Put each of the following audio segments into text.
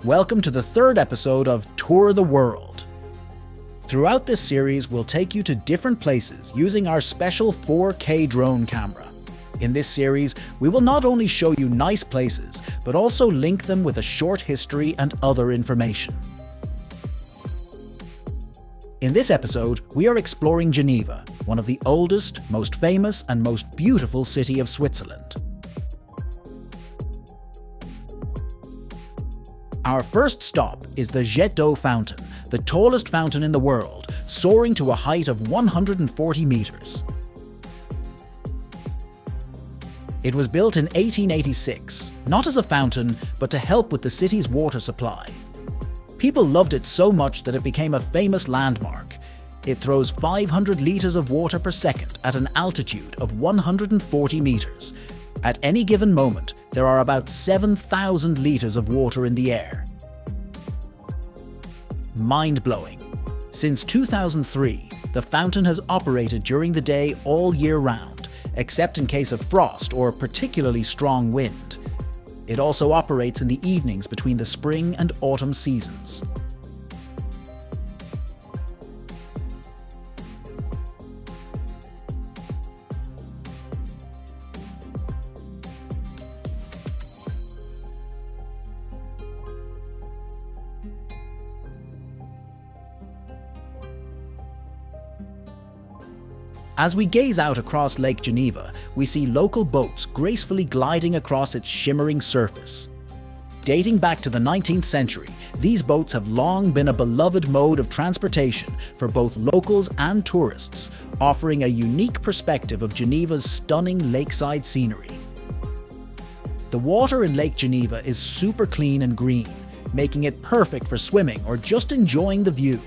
Welcome to the third episode of Tour the World. Throughout this series, we'll take you to different places using our special 4K drone camera. In this series, we will not only show you nice places, but also link them with a short history and other information. In this episode, we are exploring Geneva, one of the oldest, most famous, and most beautiful city of Switzerland. Our first stop is the Jet d'eau fountain, the tallest fountain in the world, soaring to a height of 140 meters. It was built in 1886, not as a fountain, but to help with the city's water supply. People loved it so much that it became a famous landmark. It throws 500 liters of water per second at an altitude of 140 meters. At any given moment, there are about 7,000 liters of water in the air. Mind-blowing. Since 2003, the fountain has operated during the day all year round, except in case of frost or particularly strong wind. It also operates in the evenings between the spring and autumn seasons. As we gaze out across Lake Geneva, we see local boats gracefully gliding across its shimmering surface. Dating back to the 19th century, these boats have long been a beloved mode of transportation for both locals and tourists, offering a unique perspective of Geneva's stunning lakeside scenery. The water in Lake Geneva is super clean and green, making it perfect for swimming or just enjoying the view.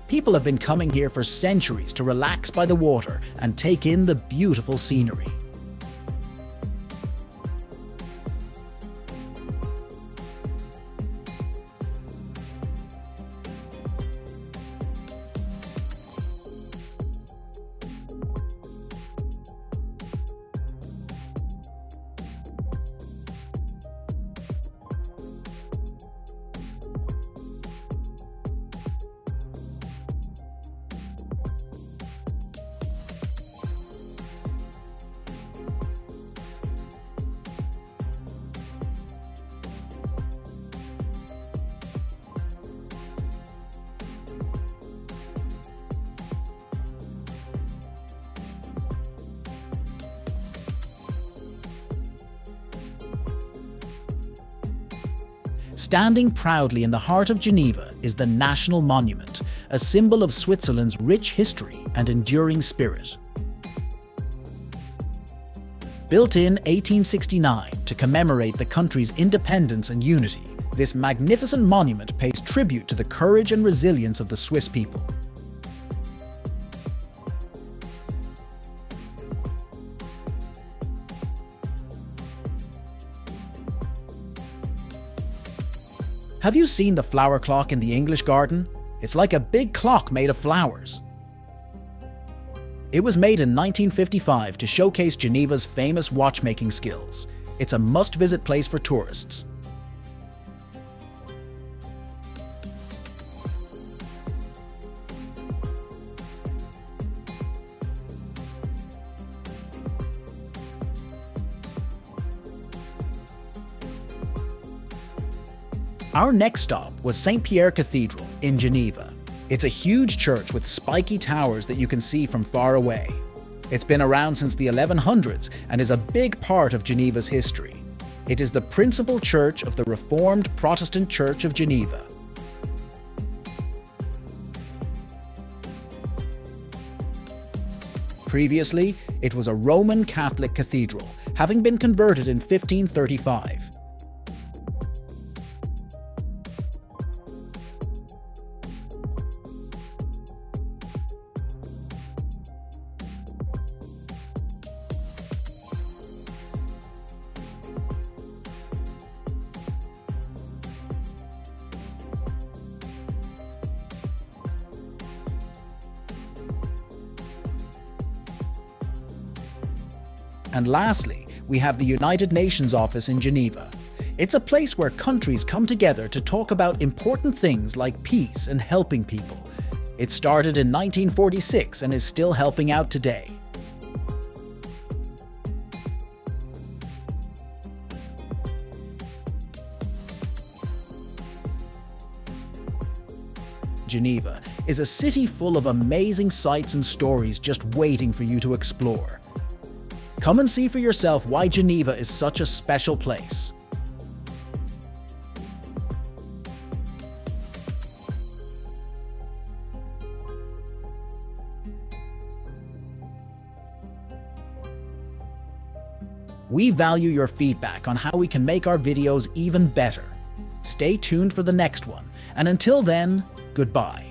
People have been coming here for centuries to relax by the water and take in the beautiful scenery. Standing proudly in the heart of Geneva is the National Monument, a symbol of Switzerland's rich history and enduring spirit. Built in 1869 to commemorate the country's independence and unity, this magnificent monument pays tribute to the courage and resilience of the Swiss people. Have you seen the flower clock in the English garden? It's like a big clock made of flowers. It was made in 1955 to showcase Geneva's famous watchmaking skills. It's a must-visit place for tourists. Our next stop was St. Pierre Cathedral in Geneva. It's a huge church with spiky towers that you can see from far away. It's been around since the 1100s and is a big part of Geneva's history. It is the principal church of the Reformed Protestant Church of Geneva. Previously, it was a Roman Catholic cathedral, having been converted in 1535. And lastly, we have the United Nations office in Geneva. It's a place where countries come together to talk about important things like peace and helping people. It started in 1946 and is still helping out today. Geneva is a city full of amazing sights and stories just waiting for you to explore. Come and see for yourself why Geneva is such a special place. We value your feedback on how we can make our videos even better. Stay tuned for the next one, and until then, goodbye.